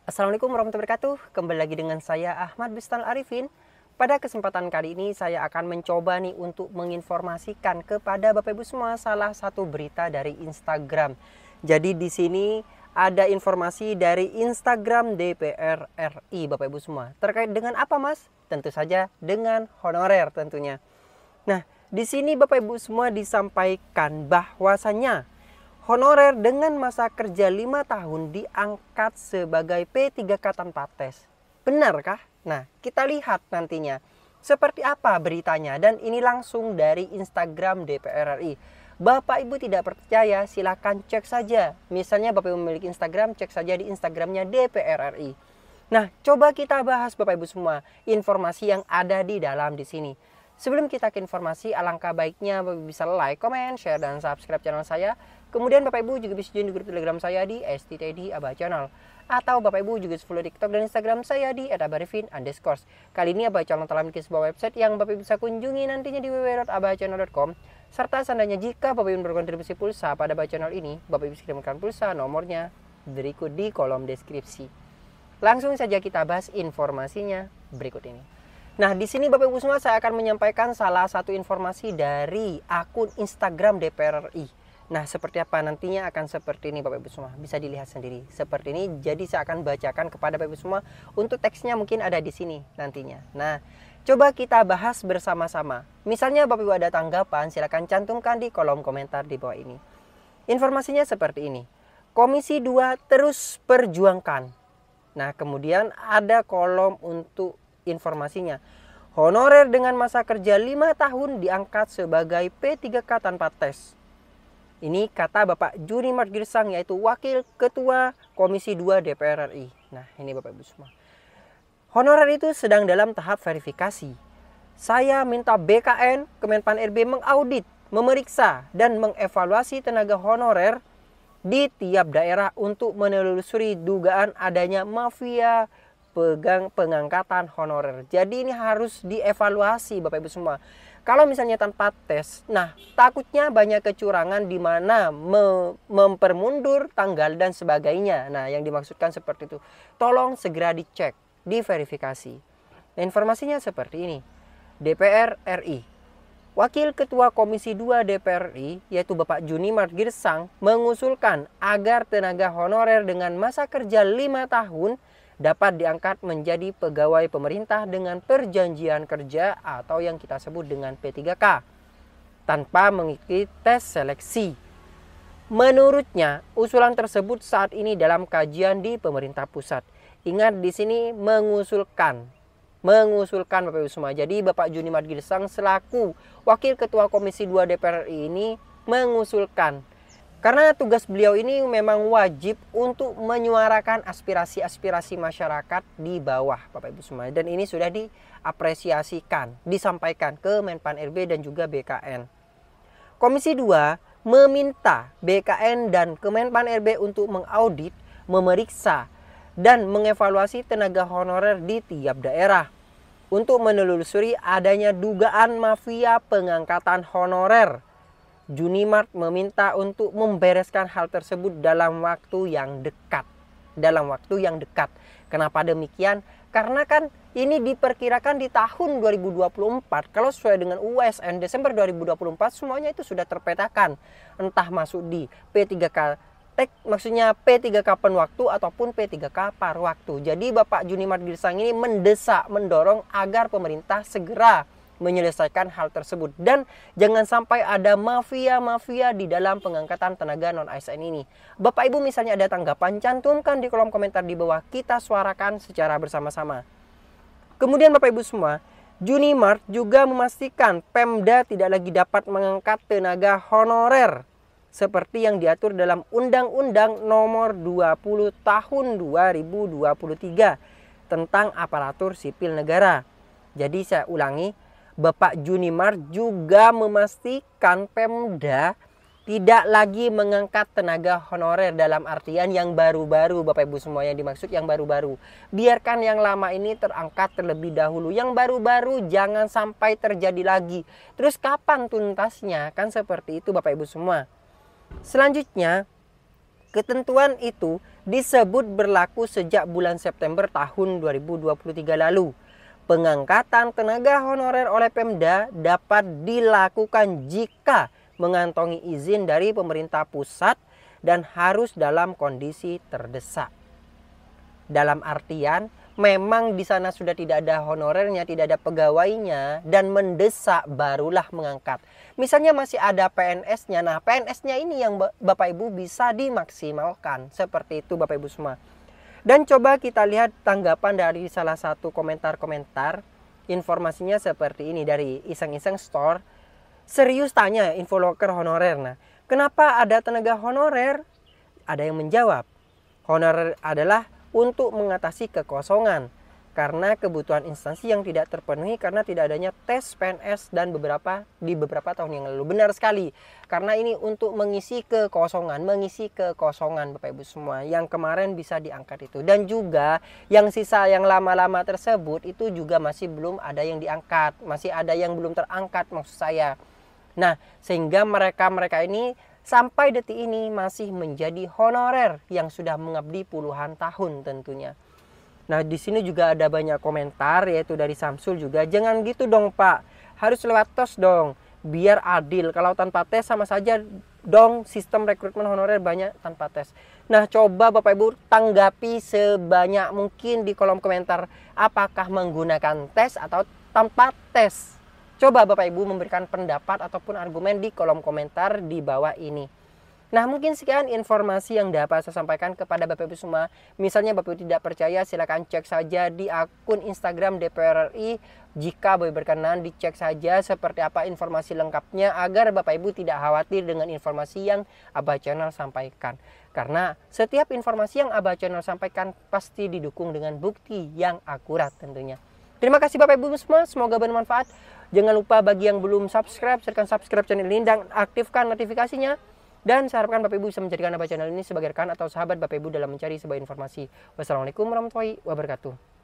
Assalamualaikum warahmatullahi wabarakatuh. Kembali lagi dengan saya Ahmad Bistal Arifin. Pada kesempatan kali ini saya akan mencoba nih untuk menginformasikan kepada Bapak Ibu semua salah satu berita dari Instagram. Jadi di sini ada informasi dari Instagram DPR RI Bapak Ibu semua. Terkait dengan apa, Mas? Tentu saja dengan honorer tentunya. Nah, di sini Bapak Ibu semua disampaikan bahwasannya honorer dengan masa kerja 5 tahun diangkat sebagai P3K tanpa tes. Benarkah? Nah, kita lihat nantinya seperti apa beritanya, dan ini langsung dari Instagram DPR RI. Bapak Ibu tidak percaya, silakan cek saja. Misalnya Bapak Ibu memiliki Instagram, cek saja di Instagramnya DPR RI. Nah, coba kita bahas Bapak Ibu semua informasi yang ada di dalam di sini. Sebelum kita ke informasi, alangkah baiknya Bapak Ibu bisa like, comment, share, dan subscribe channel saya. Kemudian Bapak Ibu juga bisa join di grup Telegram saya di STTD Abah Channel. Atau Bapak Ibu juga follow TikTok dan Instagram saya di @abarifin_. Kali ini Abah Channel telah memiliki sebuah website yang Bapak Ibu bisa kunjungi nantinya di www.abahchannel.com. Serta seandainya jika Bapak Ibu berkontribusi pulsa pada Abah Channel ini, Bapak Ibu bisa kirimkan pulsa, nomornya berikut di kolom deskripsi. Langsung saja kita bahas informasinya berikut ini. Nah, di sini Bapak Ibu semua saya akan menyampaikan salah satu informasi dari akun Instagram DPR RI. Nah, seperti apa nantinya akan seperti ini Bapak Ibu semua. Bisa dilihat sendiri seperti ini. Jadi saya akan bacakan kepada Bapak Ibu semua. Untuk teksnya mungkin ada di sini nantinya. Nah, coba kita bahas bersama-sama. Misalnya Bapak Ibu ada tanggapan, silakan cantumkan di kolom komentar di bawah ini. Informasinya seperti ini. Komisi 2 terus perjuangkan. Nah, kemudian ada kolom untuk informasinya. Honorer dengan masa kerja 5 tahun diangkat sebagai P3K tanpa tes. Ini kata Bapak Junimart Girsang, yaitu Wakil Ketua Komisi 2 DPR RI. Nah, ini Bapak Ibu semua. Honorer itu sedang dalam tahap verifikasi. Saya minta BKN, Kemenpan RB mengaudit, memeriksa, dan mengevaluasi tenaga honorer di tiap daerah untuk menelusuri dugaan adanya mafia pengangkatan honorer. Jadi ini harus dievaluasi Bapak Ibu semua. Kalau misalnya tanpa tes, nah takutnya banyak kecurangan di mana mempermundur tanggal dan sebagainya. Nah, yang dimaksudkan seperti itu. Tolong segera dicek, diverifikasi. Nah, informasinya seperti ini. DPR RI. Wakil Ketua Komisi 2 DPR RI, yaitu Bapak Junimart Girsang, mengusulkan agar tenaga honorer dengan masa kerja 5 tahun dapat diangkat menjadi pegawai pemerintah dengan perjanjian kerja atau yang kita sebut dengan P3K tanpa mengikuti tes seleksi. Menurutnya, usulan tersebut saat ini dalam kajian di pemerintah pusat. Ingat di sini mengusulkan Bapak Ibu semua. Jadi Bapak Junimart Girsang selaku Wakil Ketua Komisi 2 DPR RI ini mengusulkan. Karena tugas beliau ini memang wajib untuk menyuarakan aspirasi-aspirasi masyarakat di bawah Bapak Ibu semua. Dan ini sudah diapresiasikan, disampaikan ke Menpan RB dan juga BKN. Komisi 2 meminta BKN dan Kemenpan RB untuk mengaudit, memeriksa, dan mengevaluasi tenaga honorer di tiap daerah untuk menelusuri adanya dugaan mafia pengangkatan honorer. Junimart meminta untuk membereskan hal tersebut dalam waktu yang dekat. Kenapa demikian? Karena kan ini diperkirakan di tahun 2024. Kalau sesuai dengan USN Desember 2024 semuanya itu sudah terpetakan. Entah masuk di P3K maksudnya P3K penwaktu ataupun P3K par waktu. Jadi Bapak Junimart Girsang ini mendesak, mendorong agar pemerintah segera menyelesaikan hal tersebut. Dan jangan sampai ada mafia-mafia di dalam pengangkatan tenaga non-ASN ini. Bapak Ibu misalnya ada tanggapan, cantumkan di kolom komentar di bawah. Kita suarakan secara bersama-sama. Kemudian Bapak Ibu semua, Junimart juga memastikan Pemda tidak lagi dapat mengangkat tenaga honorer seperti yang diatur dalam Undang-Undang Nomor 20 Tahun 2023 tentang aparatur sipil negara. Jadi saya ulangi, Bapak Junimart juga memastikan Pemda tidak lagi mengangkat tenaga honorer dalam artian yang baru-baru. Bapak Ibu semua, yang dimaksud yang baru-baru. Biarkan yang lama ini terangkat terlebih dahulu. Yang baru-baru jangan sampai terjadi lagi. Terus kapan tuntasnya? Kan seperti itu Bapak Ibu semua. Selanjutnya, ketentuan itu disebut berlaku sejak bulan September tahun 2023 lalu. Pengangkatan tenaga honorer oleh Pemda dapat dilakukan jika mengantongi izin dari pemerintah pusat dan harus dalam kondisi terdesak. Dalam artian, memang di sana sudah tidak ada honorernya, tidak ada pegawainya, dan mendesak barulah mengangkat. Misalnya masih ada PNS-nya, nah PNS-nya ini yang Bapak Ibu bisa dimaksimalkan. Seperti itu Bapak Ibu semua. Dan coba kita lihat tanggapan dari salah satu komentar-komentar. Informasinya seperti ini dari Iseng-Iseng Store. Serius tanya infoloker honorer. Nah, kenapa ada tenaga honorer? Ada yang menjawab, honorer adalah untuk mengatasi kekosongan karena kebutuhan instansi yang tidak terpenuhi karena tidak adanya tes PNS dan di beberapa tahun yang lalu. Benar sekali, karena ini untuk mengisi kekosongan Bapak Ibu semua yang kemarin bisa diangkat itu, dan juga yang sisa yang lama-lama tersebut itu juga masih belum ada yang diangkat, masih ada yang belum terangkat maksud saya. Nah, sehingga mereka ini sampai detik ini masih menjadi honorer yang sudah mengabdi puluhan tahun tentunya. Nah, di sini juga ada banyak komentar, yaitu dari Samsul juga. Jangan gitu dong Pak, harus lewat tes dong, biar adil. Kalau tanpa tes sama saja dong, sistem rekrutmen honorer banyak tanpa tes. Nah, coba Bapak Ibu tanggapi sebanyak mungkin di kolom komentar, apakah menggunakan tes atau tanpa tes. Coba Bapak Ibu memberikan pendapat ataupun argumen di kolom komentar di bawah ini. Nah, mungkin sekian informasi yang dapat saya sampaikan kepada Bapak Ibu semua. Misalnya Bapak Ibu tidak percaya, silakan cek saja di akun Instagram DPR RI. Jika Bapak Ibu berkenan, dicek saja seperti apa informasi lengkapnya agar Bapak Ibu tidak khawatir dengan informasi yang Abah Channel sampaikan. Karena setiap informasi yang Abah Channel sampaikan pasti didukung dengan bukti yang akurat tentunya. Terima kasih Bapak Ibu semua, semoga bermanfaat. Jangan lupa bagi yang belum subscribe, silakan subscribe channel ini dan aktifkan notifikasinya. Dan saya harapkan Bapak Ibu bisa menjadikan Abah Channel ini sebagai rekan atau sahabat Bapak Ibu dalam mencari sebuah informasi. Wassalamualaikum warahmatullahi wabarakatuh.